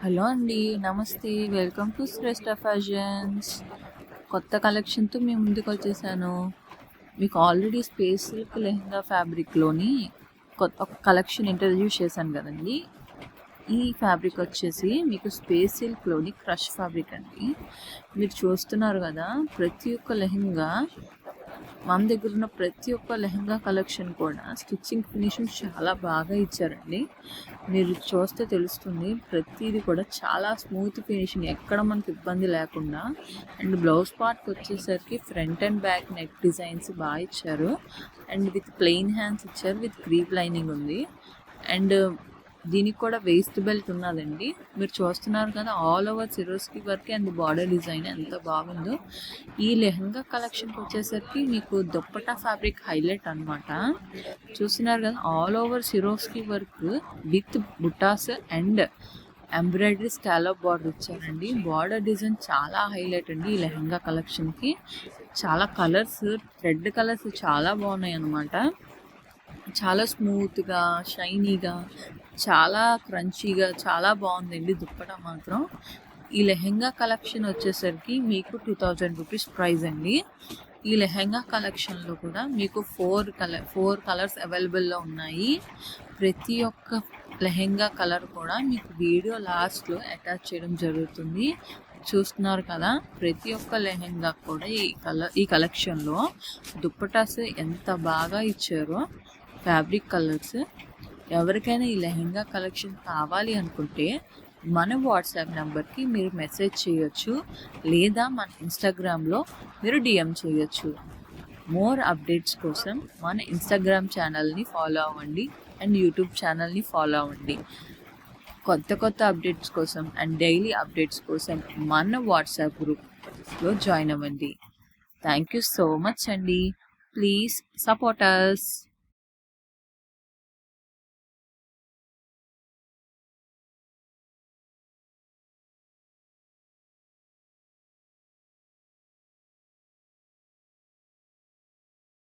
Hello అండి. నమస్తే. Welcome to Shreshta fashions. కొత్త కలెక్షన్‌తో మీ ముందుకొచ్చేసాను. మీకు ఆల్రెడీ స్పేస్ సిల్క్ లెహెంగా ఫ్యాబ్రిక్‌లోని ఒక కలెక్షన్ ఇంట్రడ్యూస్ చేశాను కదండీ. ఈ ఫ్యాబ్రిక్ వచ్చేసి మీకు స్పేస్ సిల్క్‌లోని క్రష్ ఫ్యాబ్రిక్ అండి. మీరు చూస్తున్నారు కదా, ప్రతి ఒక్క లెహెంగా మన దగ్గర ఉన్న ప్రతి ఒక్క లెహంగా కలెక్షన్ కూడా స్టిచ్చింగ్ ఫినిషింగ్ చాలా బాగా ఇచ్చారండి. మీరు చూస్తే తెలుస్తుంది, ప్రతిదీ కూడా చాలా స్మూత్ ఫినిషింగ్, ఎక్కడ మనకి ఇబ్బంది లేకుండా. అండ్ బ్లౌజ్ పార్ట్కి వచ్చేసరికి front and back neck designs బాగా ఇచ్చారు. అండ్ విత్ ప్లెయిన్ హ్యాండ్స్ ఇచ్చారు, విత్ క్రీప్ లైనింగ్ ఉంది. అండ్ దీనికి కూడా వేస్ట్ బెల్ట్ ఉన్నదండి. మీరు చూస్తున్నారు కదా, all over Swarovski work and border design ఎంత బాగుందో. ఈ లెహంగా కలెక్షన్కి వచ్చేసరికి మీకు దుప్పటా ఫ్యాబ్రిక్ హైలైట్ అనమాట. చూస్తున్నారు కదా, all over Swarovski work with butas and embroidery scallop border ఇచ్చారండి. బార్డర్ డిజైన్ చాలా హైలైట్ అండి ఈ లెహంగా కలెక్షన్కి. చాలా కలర్స్, రెడ్ కలర్స్ చాలా బాగున్నాయి అన్నమాట. చాలా స్మూత్గా, షైనీగా, చాలా క్రంచీగా, చాలా బాగుందండి దుప్పటా మాత్రం. ఈ లెహెంగా కలెక్షన్ వచ్చేసరికి మీకు 2000 రూపీస్ ప్రైస్ అండి. ఈ లెహెంగా కలెక్షన్లో కూడా మీకు ఫోర్ కలర్స్ అవైలబుల్లో ఉన్నాయి. ప్రతి ఒక్క లెహెంగా కలర్ కూడా మీకు వీడియో లాస్ట్లో అటాచ్ చేయడం జరుగుతుంది. చూస్తున్నారు కదా, ప్రతి ఒక్క లెహెంగా కూడా ఈ కలెక్షన్లో దుప్పటాస్ ఎంత బాగా ఇచ్చారో. Fabric colours. ఎవరికైనా ఈ లెహెంగా కలెక్షన్ కావాలి అనుకుంటే మన వాట్సాప్ నెంబర్కి మీరు మెసేజ్ చేయొచ్చు, లేదా మన ఇన్స్టాగ్రామ్లో మీరు డిఎం చేయొచ్చు. మోర్ అప్డేట్స్ కోసం మన ఇన్స్టాగ్రామ్ ఛానల్ని ఫాలో అవ్వండి అండ్ యూట్యూబ్ ఛానల్ని ఫాలో అవ్వండి. కొత్త అప్డేట్స్ కోసం అండ్ డైలీ అప్డేట్స్ కోసం మన వాట్సాప్ గ్రూప్లో జాయిన్ అవ్వండి. థ్యాంక్ యూ సో మచ్ అండి. Please support us.